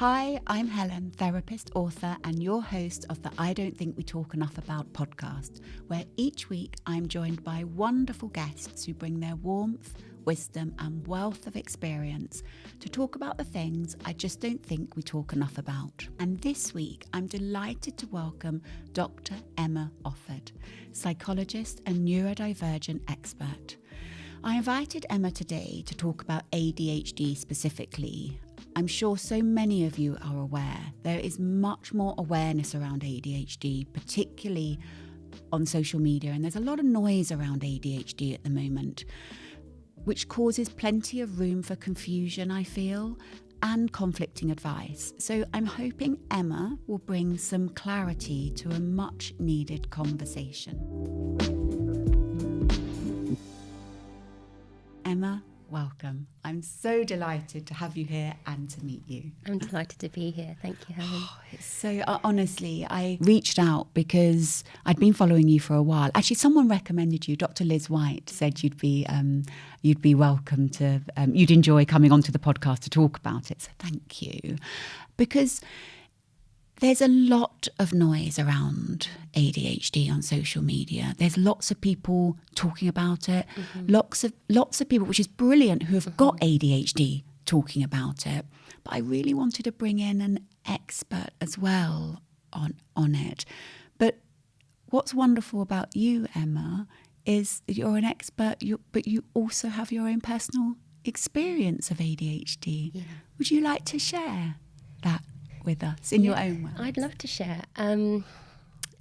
Hi, I'm Helen, therapist, author, and your host of the I Don't Think We Talk Enough About podcast, where each week I'm joined by wonderful guests who bring their warmth, wisdom, and wealth of experience to talk about the things I just don't think we talk enough about. And this week, I'm delighted to welcome Dr Emma Offord, psychologist and neurodivergent expert. I invited Emma today to talk about ADHD specifically. I'm sure so many of you are aware there is much more awareness around ADHD, particularly on social media, and there's a lot of noise around ADHD at the moment, which causes plenty of room for confusion, I feel, and conflicting advice. So I'm hoping Emma will bring some clarity to a much needed conversation. Emma, welcome. I'm so delighted to have you here and to meet you. I'm delighted to be here. Thank you, Helen. So honestly, I reached out because I'd been following you for a while. Actually, someone recommended you. Dr. Liz White said you'd be welcome to, you'd enjoy coming onto the podcast to talk about it. So thank you. Because there's a lot of noise around ADHD on social media. There's lots of people talking about it. Mm-hmm. Lots of people, which is brilliant, who have got ADHD talking about it. But I really wanted to bring in an expert as well on it. But what's wonderful about you, Emma, is that you're an expert, but you also have your own personal experience of ADHD. Yeah. Would you like to share that with us in your own words? I'd love to share.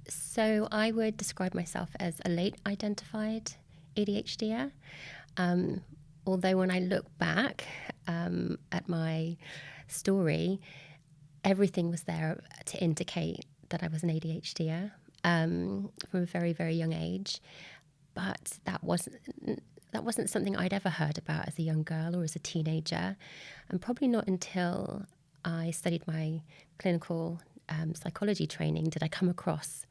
So I would describe myself as a late identified ADHDer. Although when I look back at my story, everything was there to indicate that I was an ADHDer from a very, very young age. But that wasn't something I'd ever heard about as a young girl or as a teenager, and probably not until I studied my clinical psychology training did I come across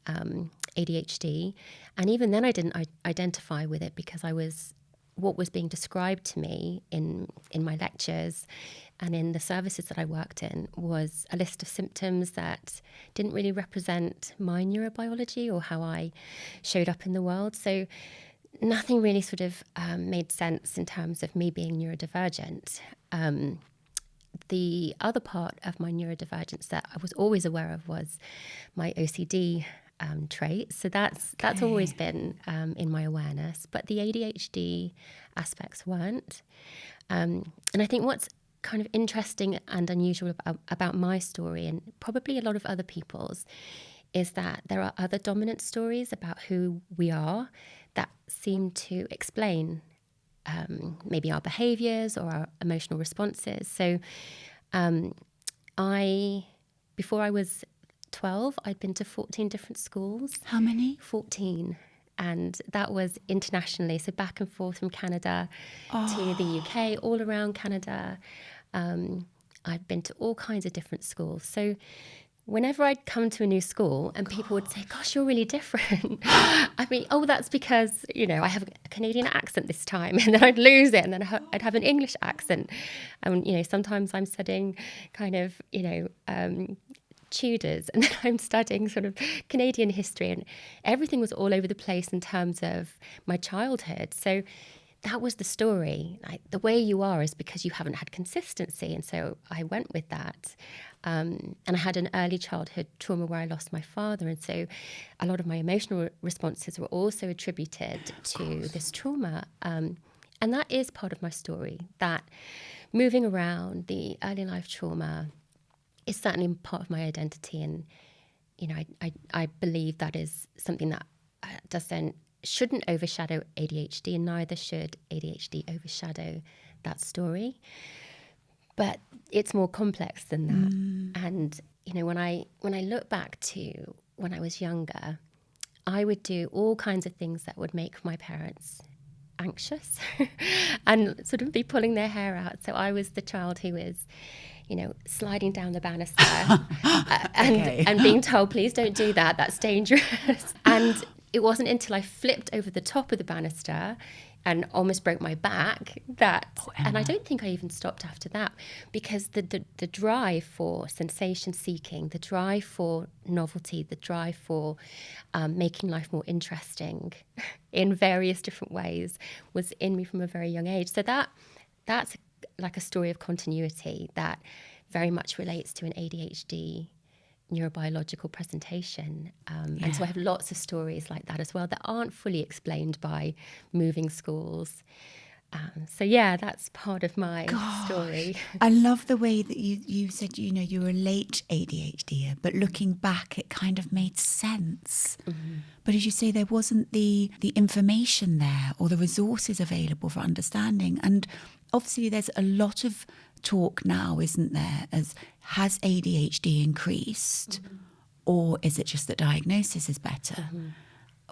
ADHD. And even then I didn't identify with it because what was being described to me in my lectures and in the services that I worked in was a list of symptoms that didn't really represent my neurobiology or how I showed up in the world. So nothing really sort of made sense in terms of me being neurodivergent. The other part of my neurodivergence that I was always aware of was my OCD trait. So that's always been in my awareness. But the ADHD aspects weren't. And I think what's kind of interesting and unusual about my story, and probably a lot of other people's, is that there are other dominant stories about who we are that seem to explain maybe our behaviours or our emotional responses. So before I was 12, I'd been to 14 different schools. How many? 14. And that was internationally, so back and forth from Canada to the UK, all around Canada. I've been to all kinds of different schools. So whenever I'd come to a new school and people would say, gosh, you're really different. I mean, that's because, I have a Canadian accent this time. And then I'd lose it. And then I'd have an English accent. And, sometimes I'm studying kind of, Tudors. And then I'm studying sort of Canadian history. And everything was all over the place in terms of my childhood. So that was the story. Like, the way you are is because you haven't had consistency. And so I went with that. And I had an early childhood trauma where I lost my father. And so a lot of my emotional responses were also attributed to this trauma. And that is part of my story, that moving around, the early life trauma is certainly part of my identity. And, I believe that is something that shouldn't overshadow ADHD, and neither should ADHD overshadow that story. But it's more complex than that. And, when I look back to when I was younger, I would do all kinds of things that would make my parents anxious and sort of be pulling their hair out. So I was the child who was, sliding down the banister and being told, please don't do that, that's dangerous. And it wasn't until I flipped over the top of the banister and almost broke my back. And I don't think I even stopped after that, because the drive for sensation seeking, the drive for novelty, the drive for making life more interesting in various different ways was in me from a very young age. So that's like a story of continuity that very much relates to an ADHD neurobiological presentation. And so I have lots of stories like that as well that aren't fully explained by moving schools. So yeah, that's part of my story. I love the way that you said, you were a late ADHDer, but looking back, it kind of made sense. Mm-hmm. But as you say, there wasn't the information there or the resources available for understanding. And obviously there's a lot of talk now, isn't there, as has ADHD increased, mm-hmm. or is it just that diagnosis is better? Mm-hmm.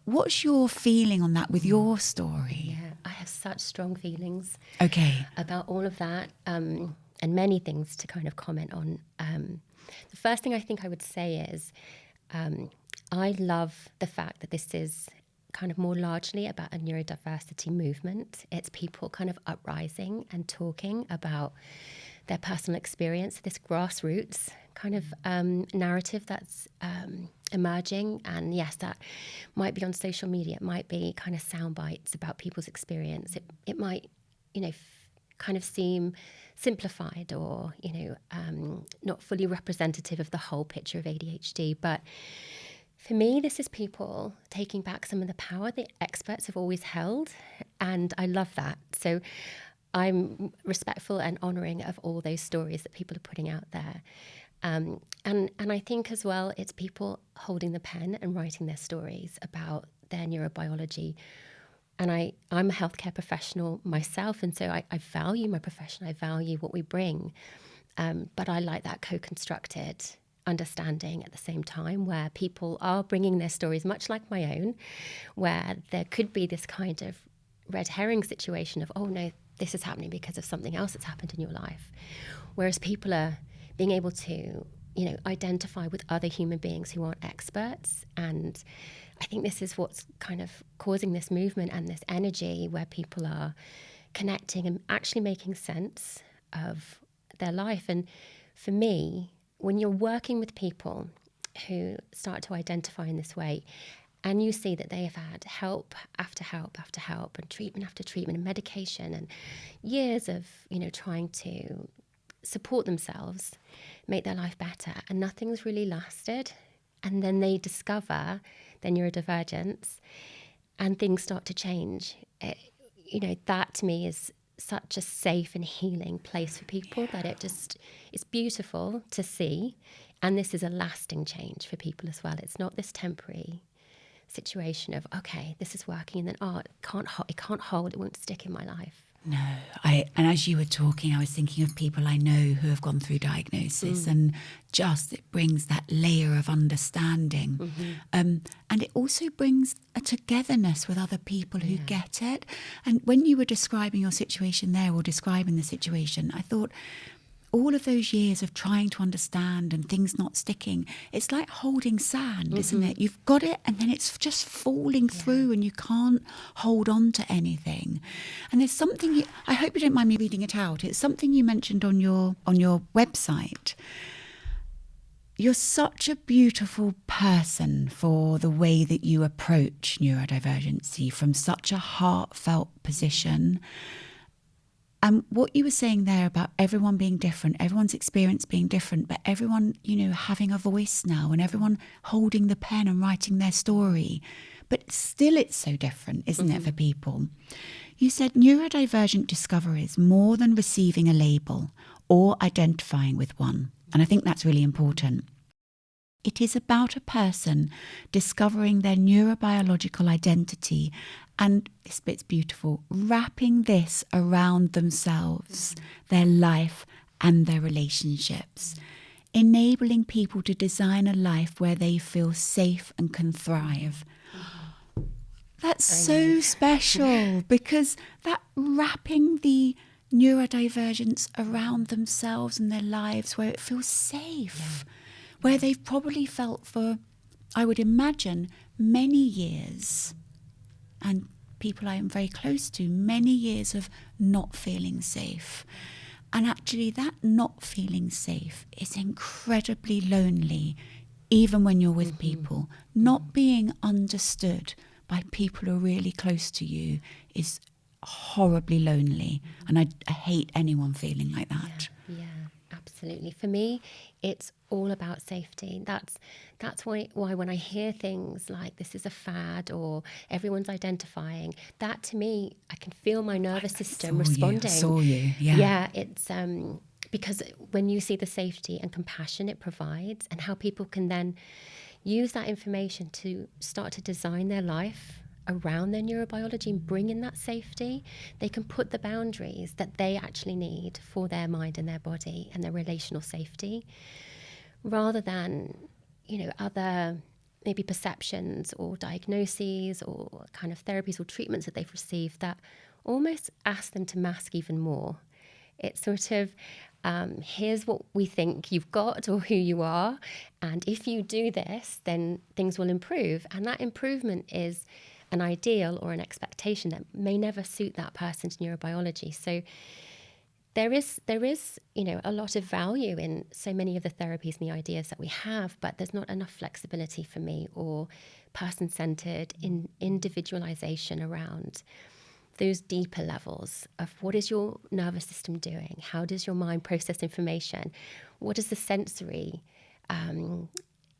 What's your feeling on that with your story? Yeah, I have such strong feelings about all of that, and many things to kind of comment on. The first thing I think I would say is I love the fact that this is kind of more largely about a neurodiversity movement. It's people kind of uprising and talking about their personal experience, this grassroots kind of narrative that's emerging. And yes, that might be on social media. It might be kind of sound bites about people's experience. It might, kind of seem simplified or, not fully representative of the whole picture of ADHD. But for me, this is people taking back some of the power that experts have always held. And I love that. So I'm respectful and honouring of all those stories that people are putting out there. And I think as well, it's people holding the pen and writing their stories about their neurobiology. And I'm a healthcare professional myself, and so I value my profession, I value what we bring. But I like that co-constructed understanding at the same time, where people are bringing their stories, much like my own, where there could be this kind of red herring situation of, oh no, this is happening because of something else that's happened in your life. Whereas people are being able to, identify with other human beings who aren't experts. And I think this is what's kind of causing this movement and this energy where people are connecting and actually making sense of their life. And for me, when you're working with people who start to identify in this way, and you see that they have had help after help after help, and treatment after treatment, and medication, and years of, trying to support themselves, make their life better, and nothing's really lasted. And then they discover their neurodivergence and things start to change. That to me is such a safe and healing place for people that it's beautiful to see. And this is a lasting change for people as well. It's not this temporary situation of, okay, this is working, and then, it can't hold, it won't stick in my life. No, and as you were talking, I was thinking of people I know who have gone through diagnosis, and just it brings that layer of understanding. Mm-hmm. And it also brings a togetherness with other people who get it. And when you were describing your situation there, or describing the situation, I thought, all of those years of trying to understand and things not sticking, it's like holding sand, isn't it? You've got it and then it's just falling through and you can't hold on to anything. And there's something, I hope you don't mind me reading it out. It's something you mentioned on your website. You're such a beautiful person for the way that you approach neurodivergency from such a heartfelt position. And what you were saying there about everyone being different, everyone's experience being different, but everyone, having a voice now and everyone holding the pen and writing their story. But still it's so different, isn't it, for people? You said neurodivergent discovery is more than receiving a label or identifying with one. And I think that's really important. It is about a person discovering their neurobiological identity, and this bit's beautiful, wrapping this around themselves, their life and their relationships, enabling people to design a life where they feel safe and can thrive. That's so special, because that wrapping the neurodivergence around themselves and their lives where it feels safe. Where they've probably felt for, I would imagine, many years, and people I am very close to, many years of not feeling safe. And actually that not feeling safe is incredibly lonely, even when you're with people. Not being understood by people who are really close to you is horribly lonely. And I hate anyone feeling like that. Yeah, absolutely. For me, it's all about safety. That's why when I hear things like this is a fad or everyone's identifying, that to me, I can feel my nervous system responding. I saw you. Yeah. Yeah, it's because when you see the safety and compassion it provides and how people can then use that information to start to design their life around their neurobiology and bring in that safety, they can put the boundaries that they actually need for their mind and their body and their relational safety, rather than, other maybe perceptions or diagnoses or kind of therapies or treatments that they've received that almost ask them to mask even more. It's sort of, here's what we think you've got or who you are, and if you do this, then things will improve. And that improvement is an ideal or an expectation that may never suit that person's neurobiology. So there is, a lot of value in so many of the therapies and the ideas that we have, but there's not enough flexibility for me or person-centered individualization around those deeper levels of what is your nervous system doing? How does your mind process information? What is the sensory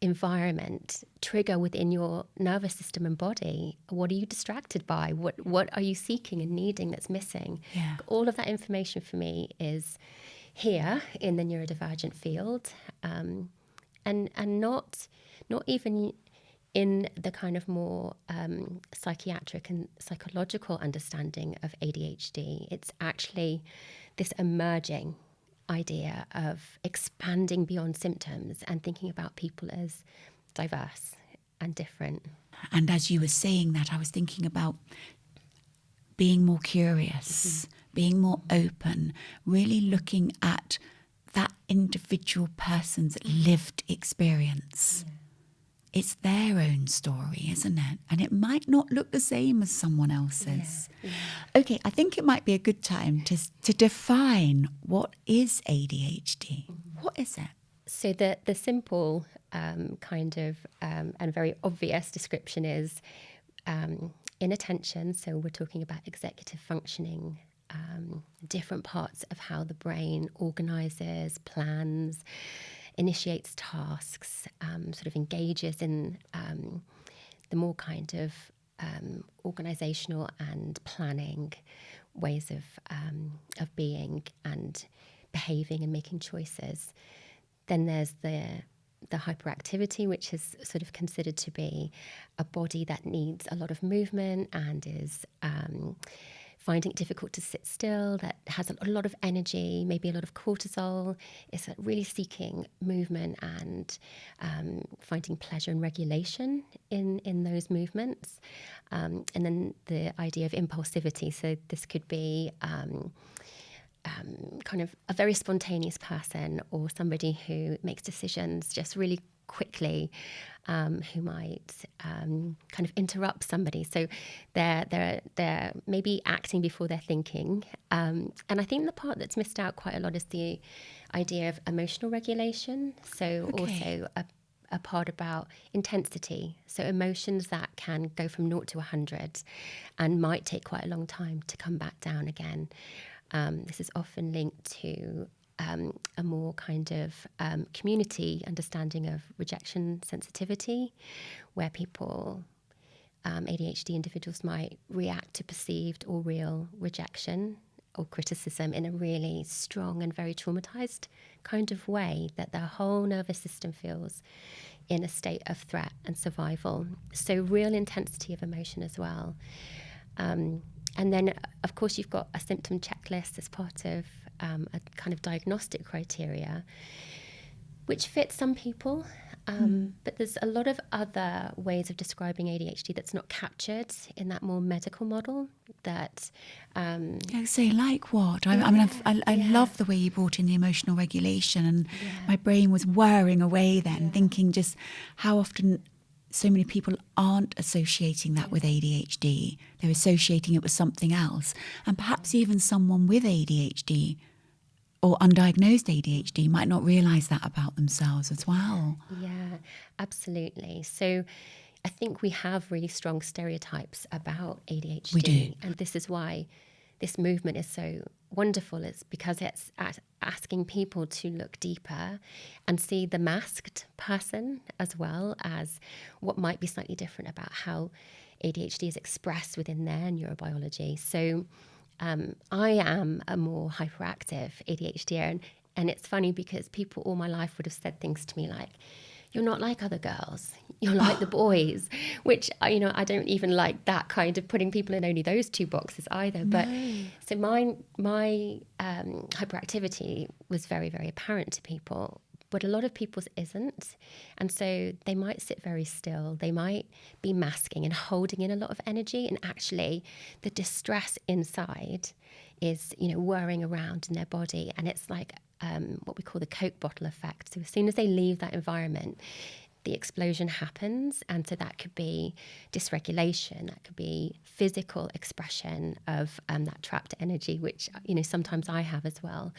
environment trigger within your nervous system and body? What are you distracted by? What are you seeking and needing that's missing? Yeah. All of that information for me is here in the neurodivergent field, and not even in the kind of more psychiatric and psychological understanding of ADHD. It's actually this emerging idea of expanding beyond symptoms and thinking about people as diverse and different. And as you were saying that, I was thinking about being more curious, being more open, really looking at that individual person's lived experience. Yeah. It's their own story, isn't it? And it might not look the same as someone else's. Yeah. Okay, I think it might be a good time to define what is ADHD. What is it? So the simple kind of and very obvious description is inattention. So we're talking about executive functioning, different parts of how the brain organizes, plans, initiates tasks, sort of engages in the more kind of organizational and planning ways of being and behaving and making choices. Then there's the hyperactivity, which is sort of considered to be a body that needs a lot of movement and is finding it difficult to sit still, that has a lot of energy, maybe a lot of cortisol, is really seeking movement and finding pleasure and regulation in those movements. And then the idea of impulsivity. So this could be kind of a very spontaneous person or somebody who makes decisions just really quickly, who might kind of interrupt somebody. So they're maybe acting before they're thinking. And I think the part that's missed out quite a lot is the idea of emotional regulation. So also a part about intensity. So emotions that can go from 0 to 100 and might take quite a long time to come back down again. This is often linked to a more kind of community understanding of rejection sensitivity, where people, ADHD individuals, might react to perceived or real rejection or criticism in a really strong and very traumatized kind of way, that their whole nervous system feels in a state of threat and survival. So real intensity of emotion as well. And then, of course, you've got a symptom checklist as part of a kind of diagnostic criteria, which fits some people. But there's a lot of other ways of describing ADHD that's not captured in that more medical model. That say, like what? I love the way you brought in the emotional regulation, and my brain was whirring away then, thinking just how often so many people aren't associating that with ADHD. They're associating it with something else. And perhaps even someone with ADHD or undiagnosed ADHD might not realise that about themselves as well. Yeah, absolutely. So I think we have really strong stereotypes about ADHD. We do. And this is why this movement is so wonderful. It's because it's asking people to look deeper and see the masked person as well as what might be slightly different about how ADHD is expressed within their neurobiology. So I am a more hyperactive ADHDer, and it's funny because people all my life would have said things to me like, "You're not like other girls. You're like the boys," which, I don't even like that kind of putting people in only those two boxes either. No. But so my hyperactivity was very, very apparent to people, but a lot of people's isn't. And so they might sit very still. They might be masking and holding in a lot of energy. And actually the distress inside is, whirring around in their body. And it's like what we call the Coke bottle effect. So as soon as they leave that environment, the explosion happens. And so that could be dysregulation, that could be physical expression of that trapped energy, which, sometimes I have as well.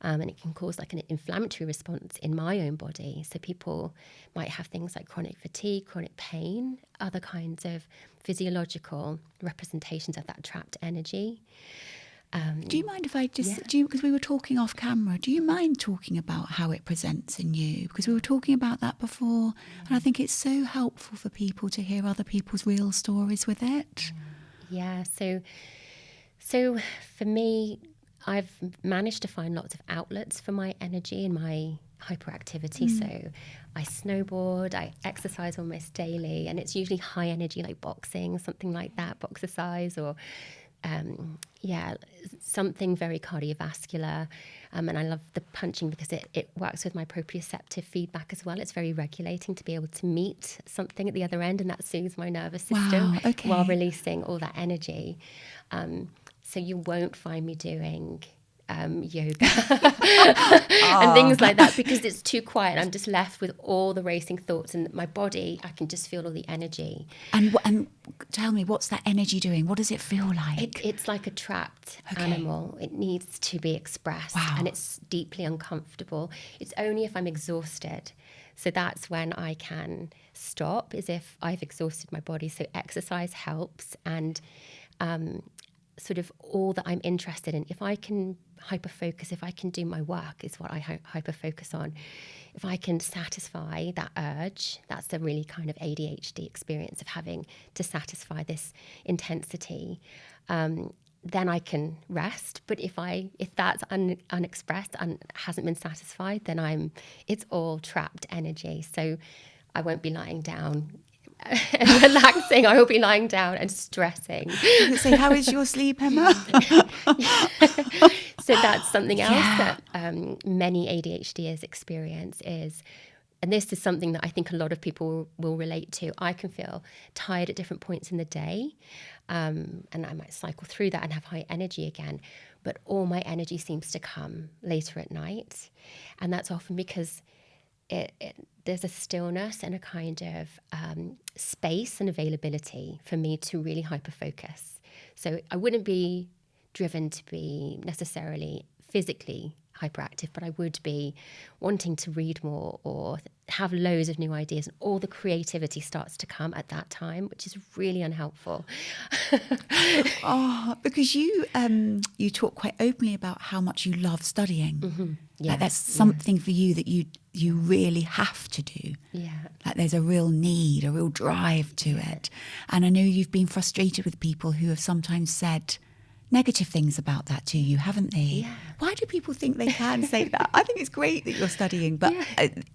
And it can cause like an inflammatory response in my own body. So people might have things like chronic fatigue, chronic pain, other kinds of physiological representations of that trapped energy. Do you mind if I because we were talking off camera, do you mind talking about how it presents in you? Because we were talking about that before, and I think it's so helpful for people to hear other people's real stories with it. Yeah, so for me, I've managed to find lots of outlets for my energy and my hyperactivity. So I snowboard, I exercise almost daily, and it's usually high energy like boxing, something like that, boxercise, or something very cardiovascular. And I love the punching because it works with my proprioceptive feedback as well. It's very regulating to be able to meet something at the other end, and that soothes my nervous system while releasing all that energy. So you won't find me doing yoga and things like that because it's too quiet. I'm just left with all the racing thoughts, and my body, I can just feel all the energy. And tell me, what's that energy doing? What does it feel like? It's like a trapped animal. It needs to be expressed, and it's deeply uncomfortable. It's only if I'm exhausted. So that's when I can stop, is if I've exhausted my body. So exercise helps, and sort of all that I'm interested in. If I can hyper-focus, if I can do my work, is what I hyper-focus on. If I can satisfy that urge, that's the really kind of ADHD experience of having to satisfy this intensity, then I can rest. But if that's unexpressed and hasn't been satisfied, then it's all trapped energy. So I won't be lying down and relaxing. I will be lying down and stressing. So how is your sleep, Emma? So that's something else that many ADHDers experience is, and this is something that I think a lot of people will relate to. I can feel tired at different points in the day, and I might cycle through that and have high energy again, but all my energy seems to come later at night. And that's often because there's a stillness and a kind of space and availability for me to really hyper-focus. So I wouldn't be driven to be necessarily physically hyperactive, but I would be wanting to read more or have loads of new ideas, and all the creativity starts to come at that time, which is really unhelpful. Because you talk quite openly about how much you love studying. Mm-hmm. Yeah. Like that's something for you that you really have to do. Yeah. Like there's a real need, a real drive to it. And I know you've been frustrated with people who have sometimes said negative things about that to you, haven't they? Yeah. Why do people think they can say that? I think it's great that you're studying, but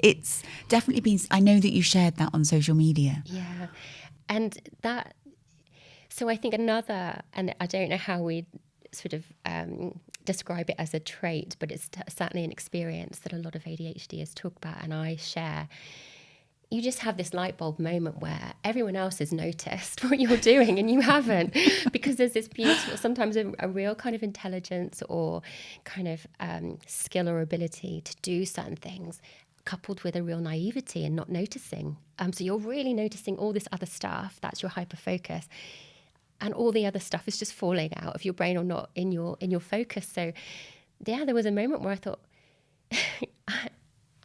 it's definitely been, I know that you shared that on social media. Yeah. And that, so I think another, and I don't know how we sort of describe it as a trait, but it's certainly an experience that a lot of ADHDers talk about and I share. You just have this light bulb moment where everyone else has noticed what you're doing and you haven't, because there's this beautiful, sometimes a real kind of intelligence or kind of skill or ability to do certain things coupled with a real naivety and not noticing. So you're really noticing all this other stuff. That's your hyper focus. And all the other stuff is just falling out of your brain or not in your focus. So yeah, there was a moment where I thought,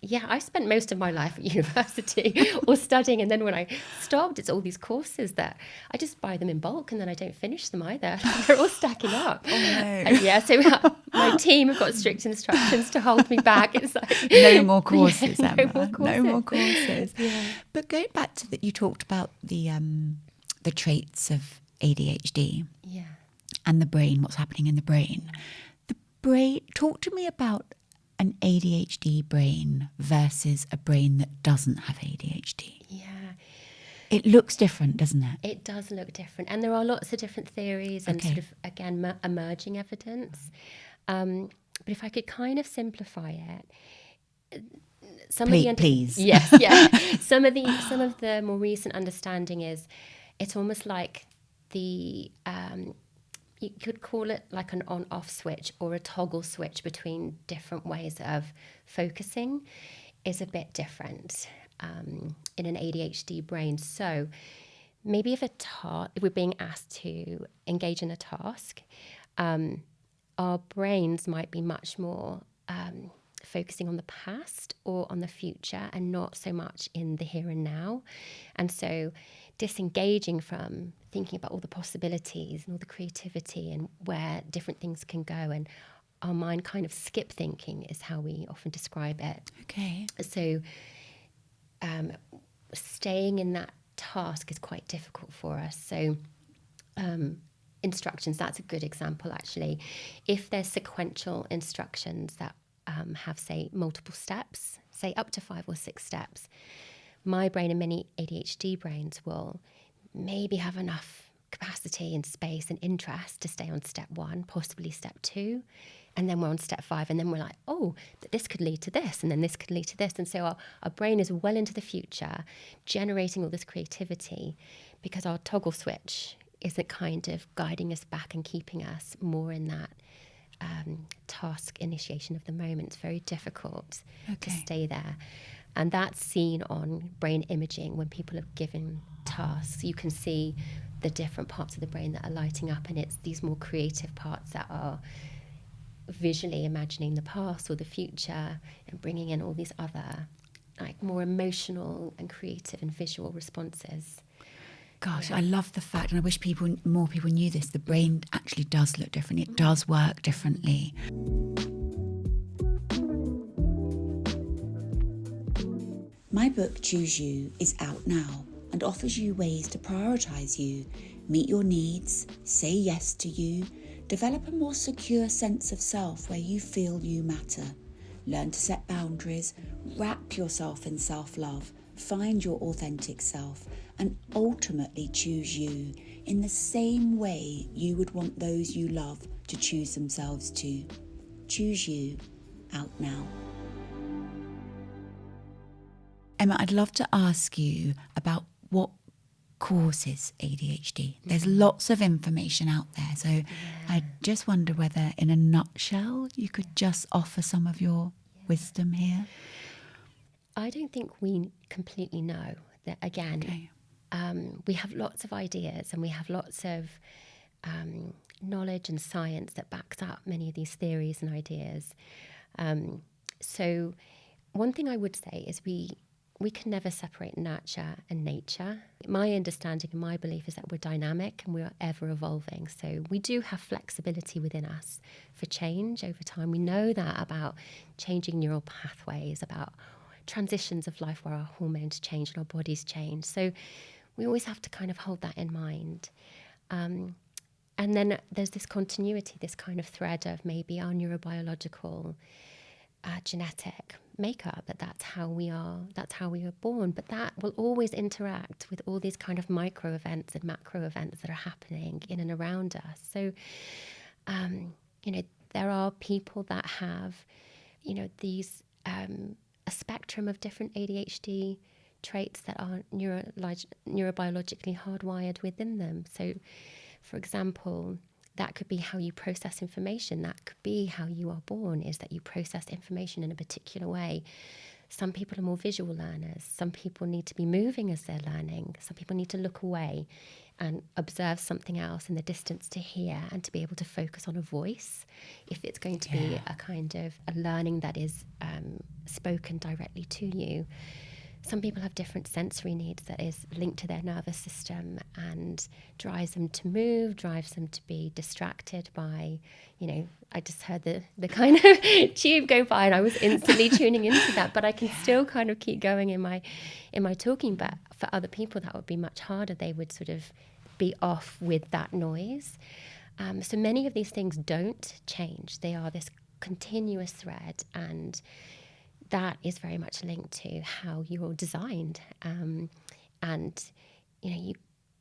yeah, I spent most of my life at university or studying, and then when I stopped, it's all these courses that I just buy them in bulk and then I don't finish them either. They're all stacking up. Oh no. Yeah, so my team have got strict instructions to hold me back. It's like no more courses, yeah, Emma. No more courses. No more courses. Yeah. But going back to that, you talked about the traits of ADHD. Yeah. And the brain, what's happening in the brain. The brain. Talk to me about an ADHD brain versus a brain that doesn't have ADHD. Yeah. It looks different, doesn't it? It does look different. And there are lots of different theories and sort of, again, emerging evidence. But if I could kind of simplify it, Please. Yes, yeah. Some of the more recent understanding is it's almost like the you could call it like an on-off switch or a toggle switch between different ways of focusing is a bit different in an ADHD brain. So maybe if we're being asked to engage in a task, our brains might be much more focusing on the past or on the future and not so much in the here and now. And so disengaging from thinking about all the possibilities and all the creativity and where different things can go, and our mind kind of skip thinking is how we often describe it. Okay. So staying in that task is quite difficult for us. So instructions, that's a good example actually. If there's sequential instructions that have, say, multiple steps, say up to 5 or 6 steps, my brain and many ADHD brains will maybe have enough capacity and space and interest to stay on step 1, possibly step 2, and then we're on step 5, and then we're like, oh, this could lead to this, and then this could lead to this. And so our brain is well into the future, generating all this creativity, because our toggle switch isn't kind of guiding us back and keeping us more in that task initiation of the moment. It's very difficult to stay there. And that's seen on brain imaging when people are given tasks. You can see the different parts of the brain that are lighting up, and it's these more creative parts that are visually imagining the past or the future and bringing in all these other like more emotional and creative and visual responses. Gosh, yeah. I love the fact, and I wish more people knew this, the brain actually does look different. It does work differently. My book, Choose You, is out now and offers you ways to prioritise you, meet your needs, say yes to you, develop a more secure sense of self where you feel you matter, learn to set boundaries, wrap yourself in self-love, find your authentic self, and ultimately choose you in the same way you would want those you love to choose themselves too. Choose You, out now. Emma, I'd love to ask you about what causes ADHD. There's lots of information out there, so I just wonder whether, in a nutshell, you could just offer some of your wisdom here. I don't think we completely know. That again, we have lots of ideas and we have lots of knowledge and science that backs up many of these theories and ideas. So one thing I would say is we can never separate nurture and nature. My understanding and my belief is that we're dynamic and we are ever evolving. So we do have flexibility within us for change over time. We know that about changing neural pathways, about transitions of life where our hormones change and our bodies change. So we always have to kind of hold that in mind. And then there's this continuity, this kind of thread of maybe our neurobiological genetic makeup, that's how we are born, but that will always interact with all these kind of micro events and macro events that are happening in and around us. So there are people that have these a spectrum of different ADHD traits that are neurobiologically hardwired within them. So for example, that could be how you process information. That could be how you are born, is that you process information in a particular way Some people are more visual learners. Some people need to be moving as they're learning. Some people need to look away and observe something else in the distance to hear and to be able to focus on a voice if it's going to be a kind of a learning that is spoken directly to you. Some people have different sensory needs that is linked to their nervous system and drives them to move, drives them to be distracted by, I just heard the kind of tube go by and I was instantly tuning into that, but I can still kind of keep going in my talking. But for other people, that would be much harder. They would sort of be off with that noise. So many of these things don't change. They are this continuous thread, and that is very much linked to how you're designed. And,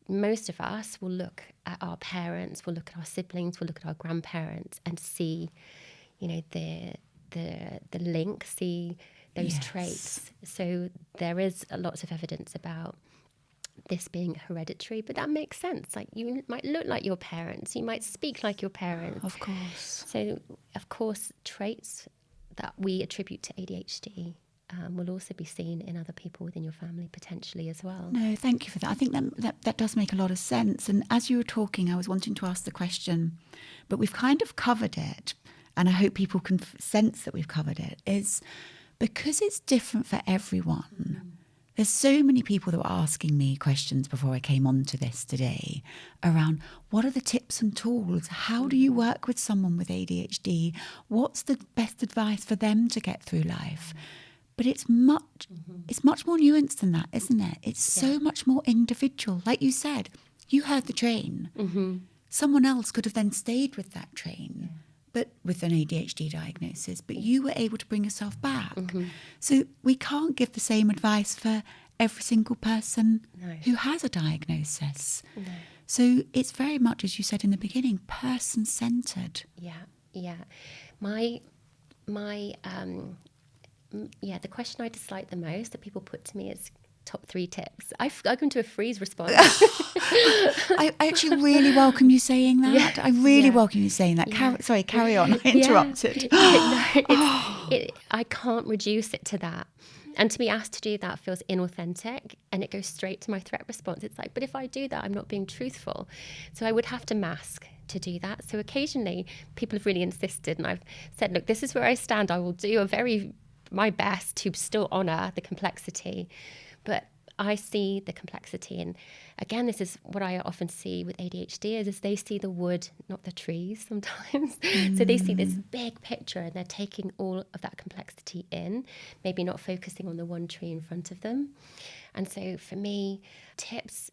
most of us will look at our parents, will look at our siblings, will look at our grandparents and see, the link, see those traits. So there is a lot of evidence about this being hereditary, but that makes sense. Like, you might look like your parents, you might speak like your parents. Of course. So, of course, traits that we attribute to ADHD will also be seen in other people within your family potentially as well. No, thank you for that. I think that does make a lot of sense. And as you were talking, I was wanting to ask the question, but we've kind of covered it, and I hope people can sense that we've covered it, is because it's different for everyone. There's so many people that were asking me questions before I came on to this today around what are the tips and tools? How do you work with someone with ADHD? What's the best advice for them to get through life? But it's much more nuanced than that, isn't it? It's so much more individual. Like you said, you heard the train. Someone else could have then stayed with that train, but with an ADHD diagnosis, but you were able to bring yourself back. So we can't give the same advice for every single person who has a diagnosis. So it's very much, as you said in the beginning, person-centered. The question I dislike the most that people put to me is top 3 tips. I go into a freeze response. I actually really welcome you saying that. I really welcome you saying that. Carry on. I interrupted. I can't reduce it to that. And to be asked to do that feels inauthentic, and it goes straight to my threat response. It's like, but if I do that, I'm not being truthful. So I would have to mask to do that. So occasionally people have really insisted, and I've said, look, this is where I stand. I will do my best to still honour the complexity. But I see the complexity, and again, this is what I often see with ADHD is they see the wood, not the trees sometimes. So they see this big picture and they're taking all of that complexity in, maybe not focusing on the one tree in front of them. And so for me, tips,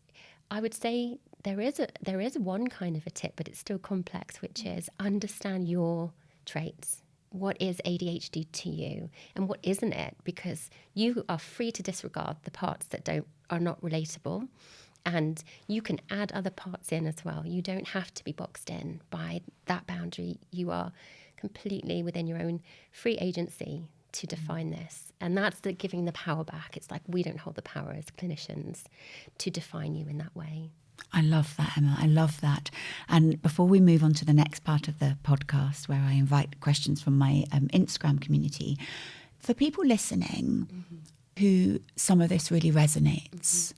I would say there is one kind of a tip, but it's still complex, which is understand your traits. What is ADHD to you and what isn't it? Because you are free to disregard the parts that are not relatable, and you can add other parts in as well. You don't have to be boxed in by that boundary. You are completely within your own free agency to define this. And that's giving the power back. It's like we don't hold the power as clinicians to define you in that way. I love that, Emma. I love that. And before we move on to the next part of the podcast, where I invite questions from my Instagram community, for people listening who some of this really resonates,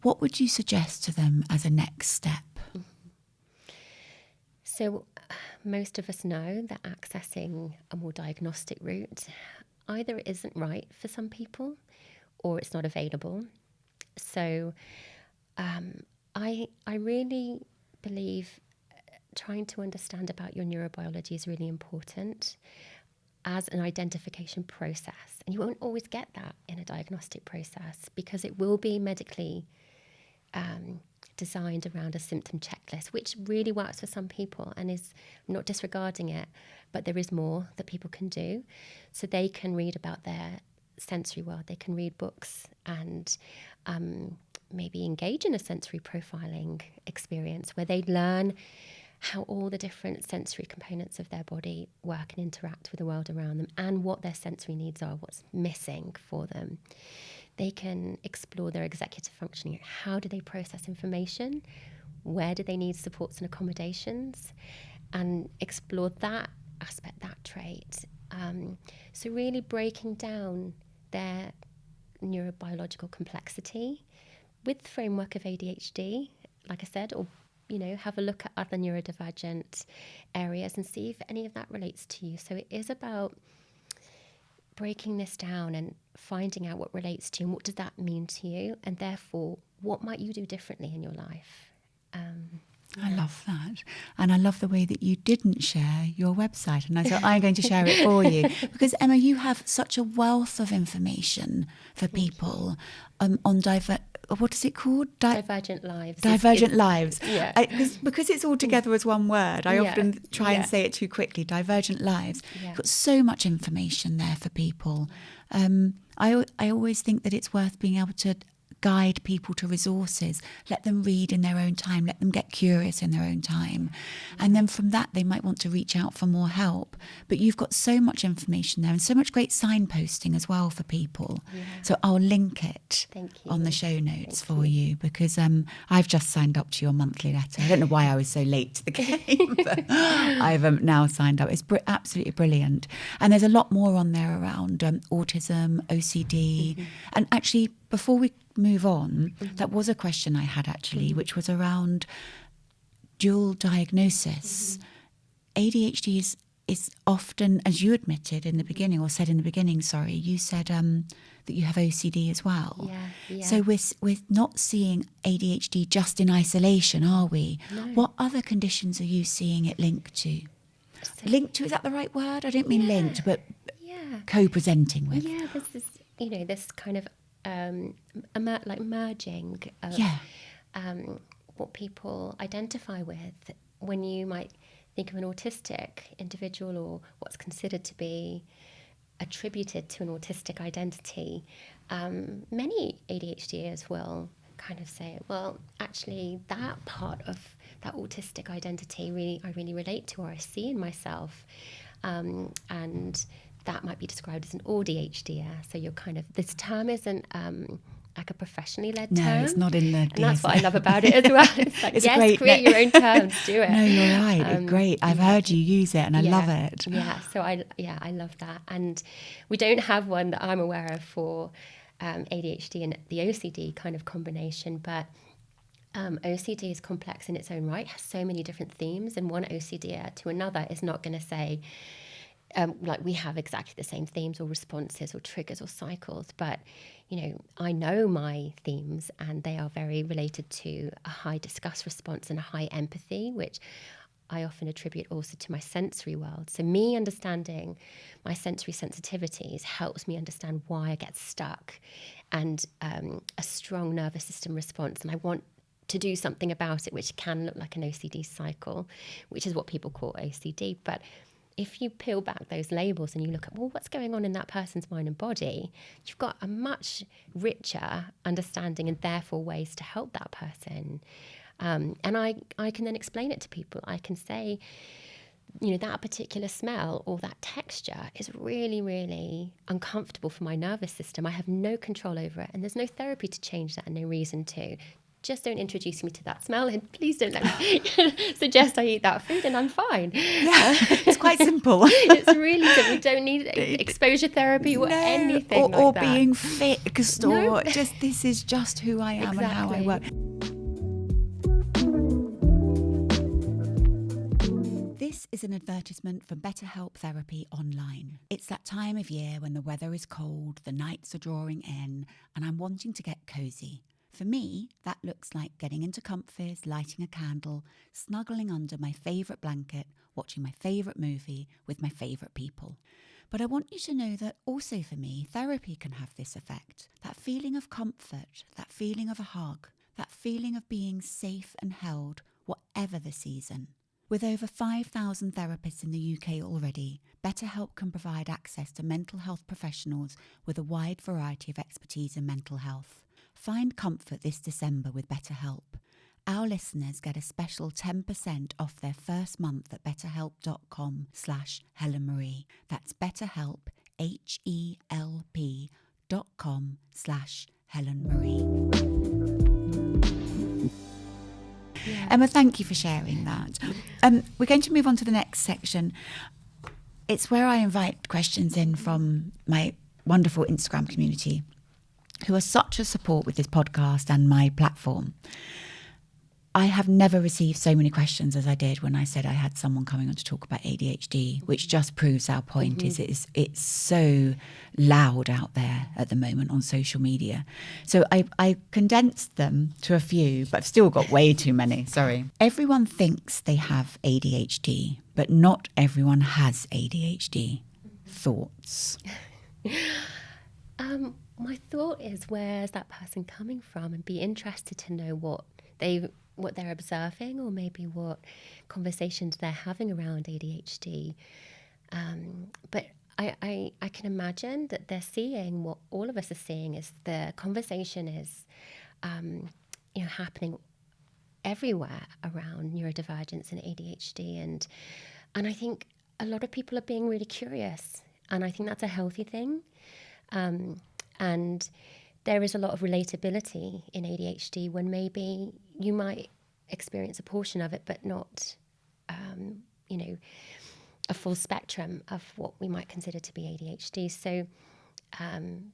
what would you suggest to them as a next step? So most of us know that accessing a more diagnostic route either isn't right for some people or it's not available. So I really believe trying to understand about your neurobiology is really important as an identification process. And you won't always get that in a diagnostic process because it will be medically designed around a symptom checklist, which really works for some people and is not disregarding it, but there is more that people can do. So they can read about their sensory world, they can read books and maybe engage in a sensory profiling experience where they learn how all the different sensory components of their body work and interact with the world around them and what their sensory needs are, what's missing for them. They can explore their executive functioning. How do they process information? Where do they need supports and accommodations? And explore that aspect, that trait. So really breaking down their neurobiological complexity with the framework of ADHD, like I said, or have a look at other neurodivergent areas and see if any of that relates to you. So it is about breaking this down and finding out what relates to you and what does that mean to you, and therefore what might you do differently in your life. I love that. And I love the way that you didn't share your website. And so I'm going to share it for you. Because, Emma, you have such a wealth of information for people on what is it called? Divergent lives. Divergent lives. Yeah. Because it's all together as one word. I often try and say it too quickly. Divergent lives. Yeah. You've got so much information there for people. I always think that it's worth being able to guide people to resources, let them read in their own time, let them get curious in their own time. And then from that, they might want to reach out for more help. But you've got so much information there and so much great signposting as well for people. Yeah. So I'll link it on the show notes for you because I've just signed up to your monthly letter. I don't know why I was so late to the game, but I've now signed up. It's absolutely brilliant. And there's a lot more on there around autism, OCD. And actually, before we move on, that was a question I had actually, which was around dual diagnosis. ADHD is often, as you admitted in the beginning, or said in the beginning, sorry, you said that you have OCD as well. Yeah. So we're not seeing ADHD just in isolation, are we? No. What other conditions are you seeing it linked to? Linked to, is that the right word? I don't mean linked, but co-presenting with. Yeah, there's this, this kind of merging of what people identify with when you might think of an autistic individual or what's considered to be attributed to an autistic identity. Many ADHDers will kind of say, well, actually that part of that autistic identity I really relate to, or I see in myself, and that might be described as an ADHD. So you're kind of, this term isn't like a professionally led term. No, it's not in the DSM. And that's what I love about it as well. It's like, it's create your own terms, do it. No, you're right. Great. I've heard you use it and I love it. Yeah, so I love that. And we don't have one that I'm aware of for ADHD and the OCD kind of combination, but OCD is complex in its own right, has so many different themes, and one OCD to another is not going to say, like we have exactly the same themes or responses or triggers or cycles, but I know my themes and they are very related to a high disgust response and a high empathy, which I often attribute also to my sensory world. So me understanding my sensory sensitivities helps me understand why I get stuck, and a strong nervous system response, and I want to do something about it, which can look like an OCD cycle, which is what people call OCD. But if you peel back those labels and you look at, well, what's going on in that person's mind and body, you've got a much richer understanding and therefore ways to help that person. And I can then explain it to people. I can say, that particular smell or that texture is really, really uncomfortable for my nervous system. I have no control over it, and there's no therapy to change that and no reason to. Just don't introduce me to that smell, and please don't let me suggest I eat that food, and I'm fine. Yeah, it's quite simple. It's really simple. We don't need exposure therapy or anything or like that. Or being fixed, or just this is just who I am and how I work. This is an advertisement for BetterHelp Therapy Online. It's that time of year when the weather is cold, the nights are drawing in, and I'm wanting to get cosy. For me, that looks like getting into comfies, lighting a candle, snuggling under my favourite blanket, watching my favourite movie with my favourite people. But I want you to know that also for me, therapy can have this effect. That feeling of comfort, that feeling of a hug, that feeling of being safe and held, whatever the season. With over 5,000 therapists in the UK already, BetterHelp can provide access to mental health professionals with a wide variety of expertise in mental health. Find comfort this December with BetterHelp. Our listeners get a special 10% off their first month at betterhelp.com/HelenMarie. That's BetterHelp, HELP.com/HelenMarie. Yeah. Emma, thank you for sharing that. We're going to move on to the next section. It's where I invite questions in from my wonderful Instagram community who are such a support with this podcast and my platform. I have never received so many questions as I did when I said I had someone coming on to talk about ADHD, which just proves our point. It's so loud out there at the moment on social media. So I condensed them to a few, but I've still got way too many. Sorry. Everyone thinks they have ADHD, but not everyone has ADHD. Thoughts? My thought is, where's that person coming from, and be interested to know what they're observing, or maybe what conversations they're having around ADHD. But I can imagine that they're seeing what all of us are seeing, is the conversation is happening everywhere around neurodivergence and ADHD, and I think a lot of people are being really curious, and I think that's a healthy thing. And there is a lot of relatability in ADHD when maybe you might experience a portion of it, but not, a full spectrum of what we might consider to be ADHD. So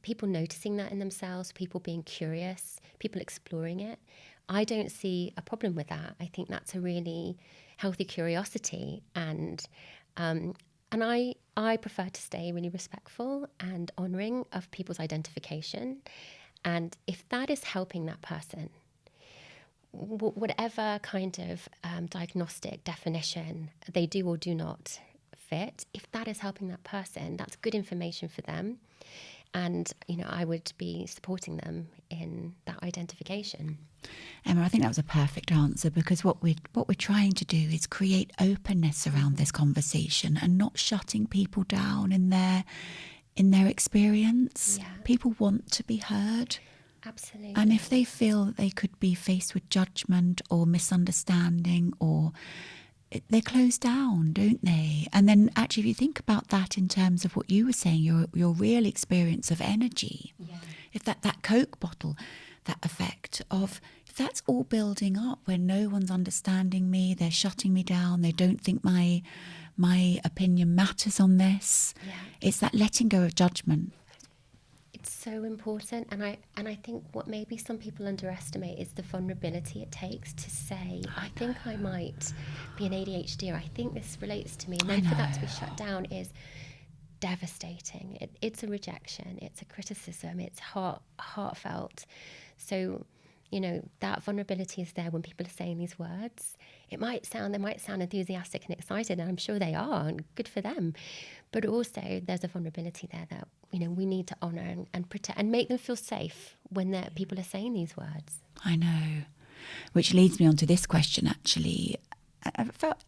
people noticing that in themselves, people being curious, people exploring it, I don't see a problem with that. I think that's a really healthy curiosity, and I prefer to stay really respectful and honouring of people's identification. And if that is helping that person, whatever kind of diagnostic definition they do or do not fit, if that is helping that person, that's good information for them. And, I would be supporting them in that identification. Emma, I think that was a perfect answer, because what we're trying to do is create openness around this conversation and not shutting people down in their experience. Yeah. People want to be heard. Absolutely. And if they feel that they could be faced with judgment or misunderstanding, or they close down, don't they? And then actually, if you think about that in terms of what you were saying, your real experience of energy, if that Coke bottle, that effect of, if that's all building up where no one's understanding me, they're shutting me down, they don't think my opinion matters on this. It's that letting go of judgment. It's so important, and I think what maybe some people underestimate is the vulnerability it takes to say, I think I might be an ADHD, or I think this relates to me, and then for that to be shut down is devastating. It's a rejection, it's a criticism, it's heartfelt. So, that vulnerability is there when people are saying these words. They might sound enthusiastic and excited, and I'm sure they are, and good for them. But also there's a vulnerability there that, we need to honour and protect and make them feel safe when people are saying these words. I know. Which leads me on to this question, actually.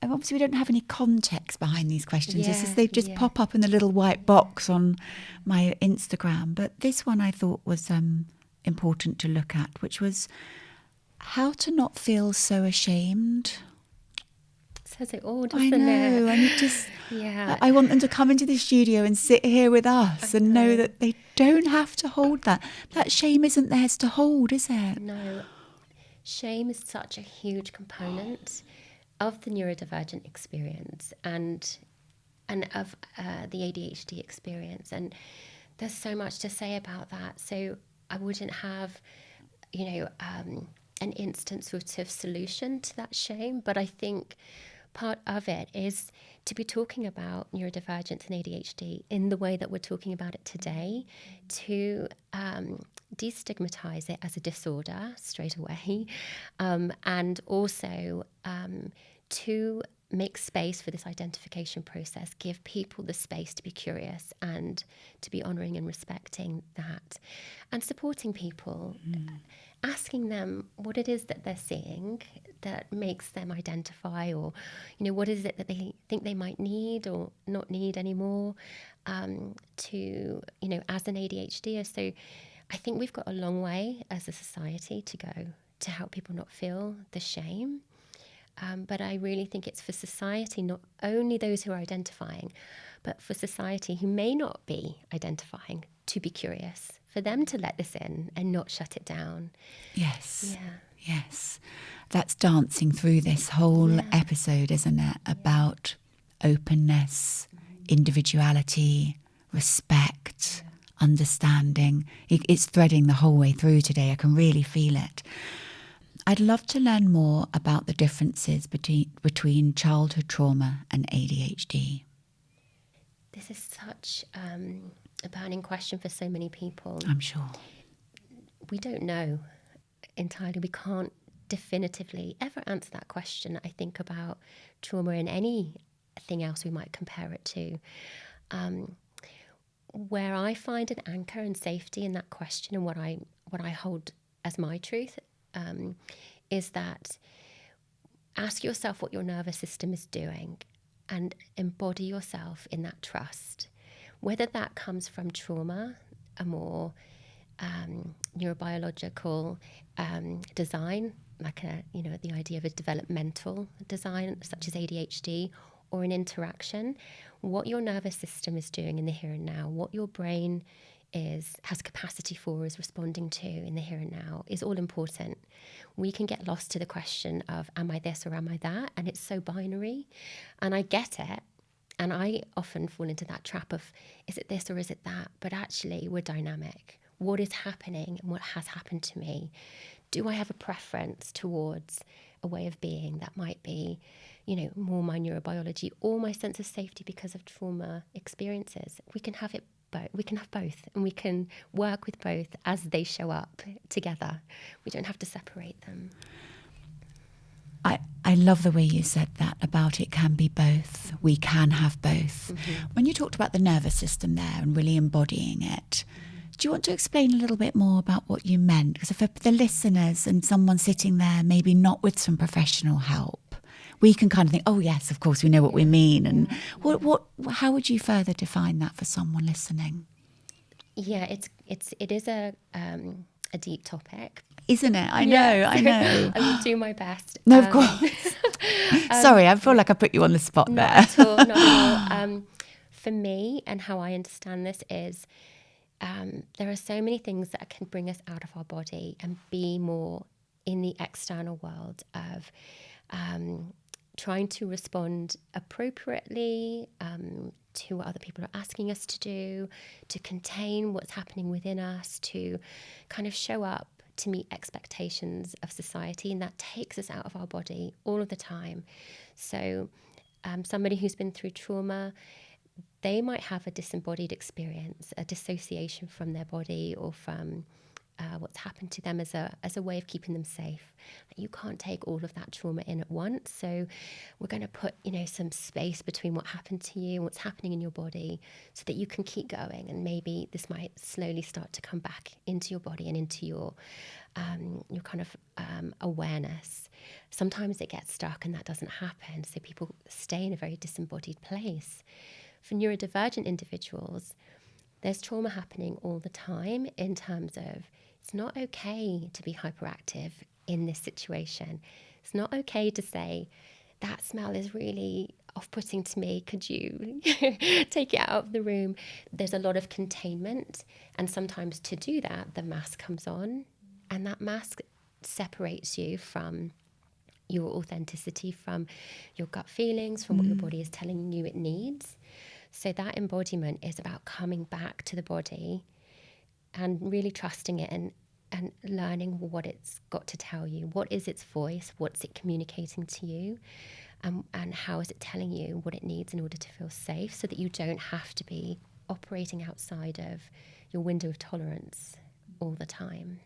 Obviously, we don't have any context behind these questions. It's just, they just pop up in the little white box on my Instagram. But this one I thought was important to look at, which was how to not feel so ashamed. Says it all, doesn't it? I know, and it just, I want them to come into the studio and sit here with us and know that they don't have to hold that. That shame isn't theirs to hold, is it? No. Shame is such a huge component of the neurodivergent experience and of the ADHD experience. And there's so much to say about that. So I wouldn't have, an instant sort of solution to that shame, but I think part of it is to be talking about neurodivergence and ADHD in the way that we're talking about it today, to destigmatize it as a disorder straight away, and also to make space for this identification process, give people the space to be curious and to be honouring and respecting that, and supporting people, asking them what it is that they're seeing that makes them identify, or what is it that they think they might need or not need anymore, to as an ADHDer. So I think we've got a long way as a society to go to help people not feel the shame. But I really think it's for society, not only those who are identifying, but for society who may not be identifying, to be curious, for them to let this in and not shut it down. Yes. Yeah. Yes. That's dancing through this whole episode, isn't it? About openness, individuality, respect, understanding. It's threading the whole way through today. I can really feel it. I'd love to learn more about the differences between childhood trauma and ADHD. This is such a burning question for so many people. I'm sure. We don't know entirely. We can't definitively ever answer that question, I think, about trauma and anything else we might compare it to. Where I find an anchor and safety in that question, and what I hold as my truth, is that ask yourself what your nervous system is doing and embody yourself in that trust. Whether that comes from trauma, a more neurobiological design, like the idea of a developmental design, such as ADHD, or an interaction, what your nervous system is doing in the here and now, what your brain has capacity for, is responding to in the here and now, is all important. We can get lost to the question of, am I this or am I that? And it's so binary. And I get it. And I often fall into that trap of, is it this or is it that? But actually, we're dynamic. What is happening and what has happened to me? Do I have a preference towards a way of being that might be, more my neurobiology or my sense of safety because of trauma experiences? We can have it both. We can have both, and we can work with both as they show up together. We don't have to separate them. I love the way you said that about it can be both. We can have both. Mm-hmm. When you talked about the nervous system there and really embodying it, do you want to explain a little bit more about what you meant? Because for the listeners and someone sitting there, maybe not with some professional help, we can kind of think, oh yes, of course, we know what we mean. And how would you further define that for someone listening? Yeah, it is a deep topic. Isn't it? I know. I will do my best. No, of course. Sorry, I feel like I put you on the spot there. Not at all. For me, and how I understand this is, there are so many things that can bring us out of our body and be more in the external world of trying to respond appropriately to what other people are asking us to do, to contain what's happening within us, to kind of show up to meet expectations of society, and that takes us out of our body all of the time. So somebody who's been through trauma, they might have a disembodied experience, a dissociation from their body or from what's happened to them as a way of keeping them safe. You can't take all of that trauma in at once, so we're going to put some space between what happened to you and what's happening in your body, so that you can keep going. And maybe this might slowly start to come back into your body and into your kind of awareness. Sometimes it gets stuck and that doesn't happen, so people stay in a very disembodied place. For neurodivergent individuals, there's trauma happening all the time in terms of, it's not okay to be hyperactive in this situation. It's not okay to say, that smell is really off-putting to me. Could you take it out of the room? There's a lot of containment. And sometimes to do that, the mask comes on, and that mask separates you from your authenticity, from your gut feelings, from what your body is telling you it needs. So that embodiment is about coming back to the body and really trusting it and learning what it's got to tell you. What is its voice? What's it communicating to you? And how is it telling you what it needs in order to feel safe, so that you don't have to be operating outside of your window of tolerance all the time.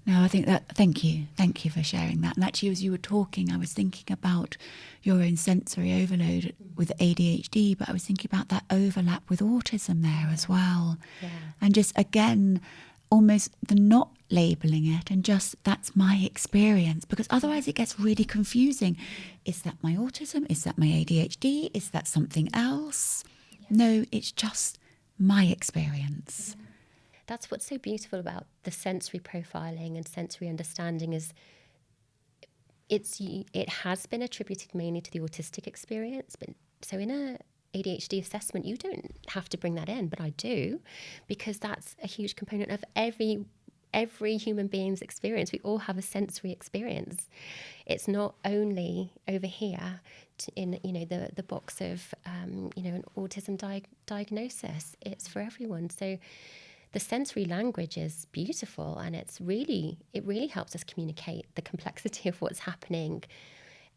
No, I think that, thank you for sharing that. And actually, as you were talking, I was thinking about your own sensory overload with ADHD, but I was thinking about that overlap with autism there as well. Yeah. And just, again, almost the not labelling it and just, that's my experience, because otherwise it gets really confusing. Is that my autism? Is that my ADHD? Is that something else? Yeah. No, it's just my experience. Yeah. That's what's so beautiful about the sensory profiling and sensory understanding, is it has been attributed mainly to the autistic experience. But so in a ADHD assessment, you don't have to bring that in, but I do, because that's a huge component of every every human being's experience. We all have a sensory experience. It's not only over here in the box of an autism diagnosis. It's for everyone. So the sensory language is beautiful, and it really helps us communicate the complexity of what's happening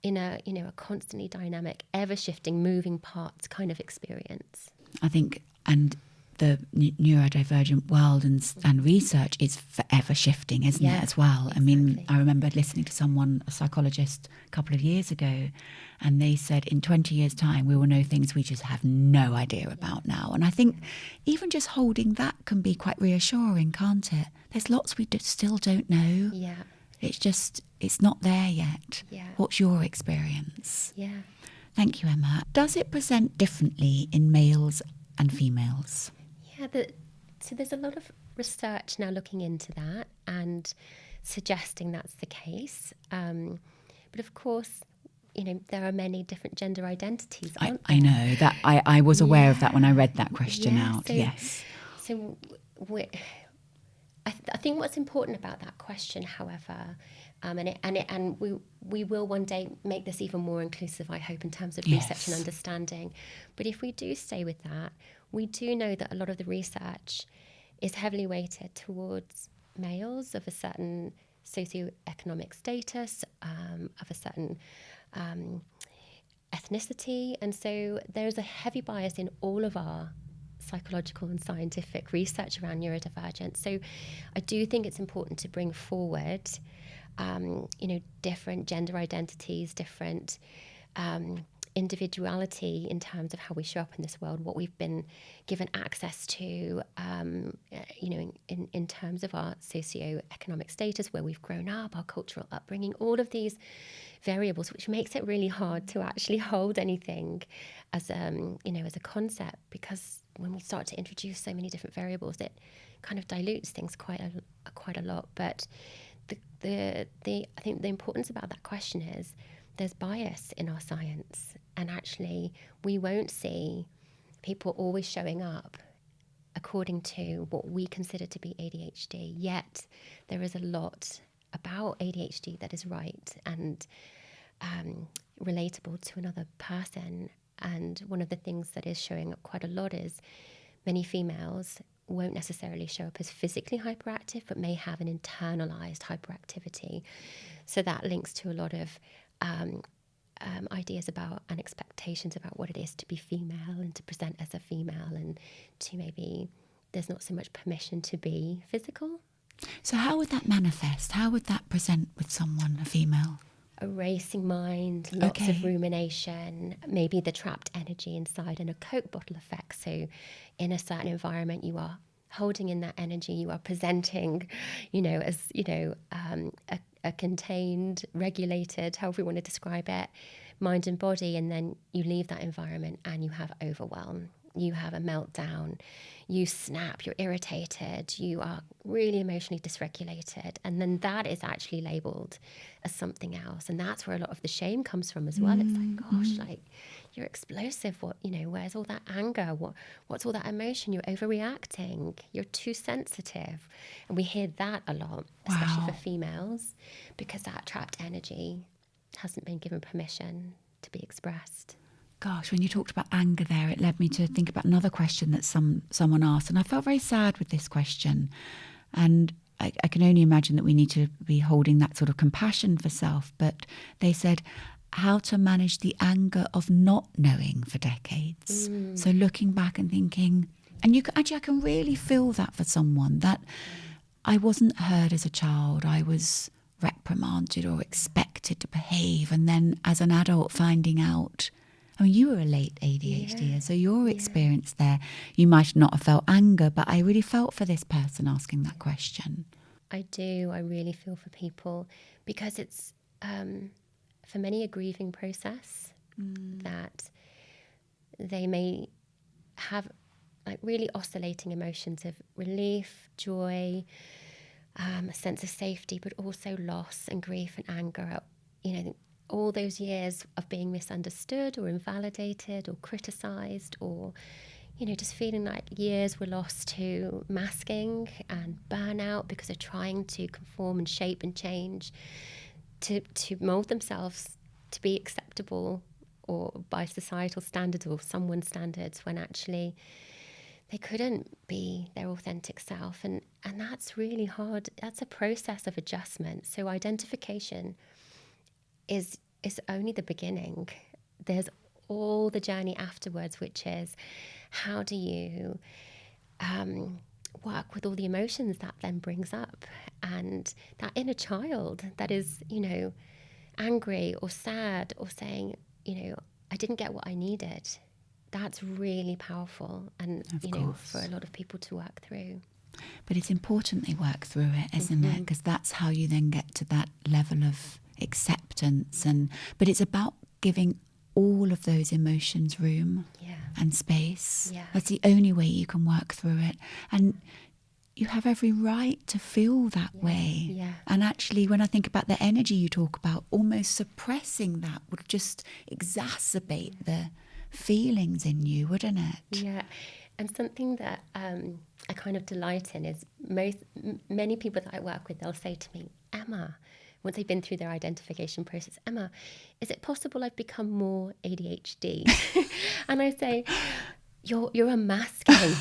in a constantly dynamic, ever shifting, moving parts kind of experience. I think, and the neurodivergent world and research is forever shifting, isn't it, as well? Exactly. I mean, I remember listening to someone, a psychologist, a couple of years ago, and they said in 20 years' time, we will know things we just have no idea about now. And I think even just holding that can be quite reassuring, can't it? There's lots we still don't know. Yeah. It's not there yet. Yeah. What's your experience? Yeah. Thank you, Emma. Does it present differently in males and females? Yeah, so there's a lot of research now looking into that and suggesting that's the case. But of course, there are many different gender identities, aren't there? I know that. I was aware of that when I read that question out. Yes. So I think what's important about that question, however, and we will one day make this even more inclusive, I hope, in terms of research and understanding. But if we do stay with that, we do know that a lot of the research is heavily weighted towards males of a certain socioeconomic status, of a certain ethnicity. And so there's a heavy bias in all of our psychological and scientific research around neurodivergence. So I do think it's important to bring forward, different gender identities, different individuality in terms of how we show up in this world, what we've been given access to, in terms of our socioeconomic status, where we've grown up, our cultural upbringing, all of these variables, which makes it really hard to actually hold anything as as a concept, because when we start to introduce so many different variables, it kind of dilutes things quite a lot. But I think the importance about that question is there's bias in our science, and actually we won't see people always showing up according to what we consider to be ADHD. Yet there is a lot about ADHD that is right and relatable to another person. And one of the things that is showing up quite a lot is many females won't necessarily show up as physically hyperactive, but may have an internalized hyperactivity. So that links to a lot of ideas about and expectations about what it is to be female and to present as a female, and to maybe there's not so much permission to be physical. So how would that manifest? How would that present with someone, a female? A racing mind, lots of rumination, maybe the trapped energy inside, and a Coke bottle effect. So in a certain environment, you are holding in that energy, you are presenting, as, a contained, regulated, however you want to describe it, mind and body, and then you leave that environment and you have overwhelm. You have a meltdown, you snap, you're irritated, you are really emotionally dysregulated, and then that is actually labelled as something else. And that's where a lot of the shame comes from as well. It's like, gosh, you're explosive. Where's all that anger? What's all that emotion? You're overreacting. You're too sensitive. And we hear that a lot, especially for females, because that trapped energy hasn't been given permission to be expressed. Gosh, when you talked about anger there, it led me to think about another question that someone asked. And I felt very sad with this question. And I can only imagine that we need to be holding that sort of compassion for self. But they said, how to manage the anger of not knowing for decades. So looking back and thinking, and I can really feel that for someone, that I wasn't heard as a child. I was reprimanded or expected to behave. And then as an adult finding out, I mean, you were a late ADHD, so your experience there, you might not have felt anger, but I really felt for this person asking that question. I do. I really feel for people, because it's, for many, a grieving process that they may have really oscillating emotions of relief, joy, a sense of safety, but also loss and grief and anger. All those years of being misunderstood or invalidated or criticised, or, just feeling like years were lost to masking and burnout because they're trying to conform and shape and change to mold themselves to be acceptable or by societal standards or someone's standards, when actually they couldn't be their authentic self. And that's really hard. That's a process of adjustment. So identification is only the beginning. There's all the journey afterwards, which is how do you work with all the emotions that then brings up, and that inner child that is, angry or sad or saying, I didn't get what I needed. That's really powerful, and for a lot of people to work through. But it's important they work through it, isn't it? Because that's how you then get to that level of acceptance. But it's about giving all of those emotions room and space. That's the only way you can work through it. And you have every right to feel that way. And actually, when I think about the energy you talk about, almost suppressing that would just exacerbate the feelings in you, wouldn't it? Yeah. And something that I kind of delight in is many people that I work with, they'll say to me, Emma, once they've been through their identification process, Emma, is it possible I've become more ADHD? And I say, you're unmasking.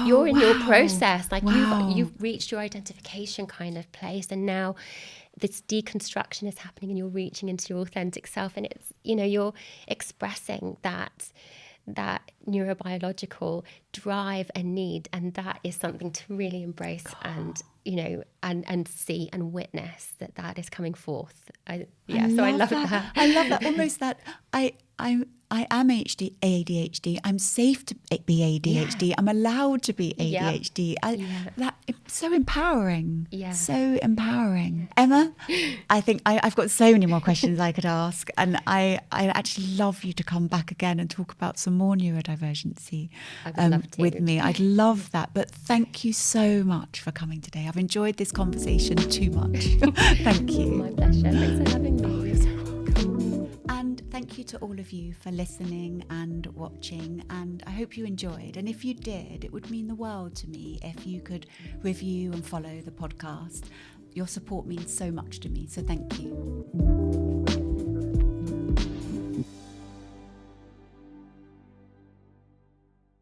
You're in your process. Like you've reached your identification kind of place, and now this deconstruction is happening, and you're reaching into your authentic self, and it's you're expressing that neurobiological drive and need, and that is something to really embrace and see and witness that is coming forth. I love that. I love that. Almost that I am ADHD. I'm safe to be ADHD. Yeah. I'm allowed to be ADHD. That it's so empowering. Yeah. So empowering. Emma, I think I've got so many more questions I could ask, and I actually love you to come back again and talk about some more neurodivergency with me. I'd love that. But thank you so much for coming today. I've enjoyed this conversation too much. Thank you. My pleasure. Thanks for having me. And thank you to all of you for listening and watching, and I hope you enjoyed. And if you did, it would mean the world to me if you could review and follow the podcast. Your support means so much to me, so thank you.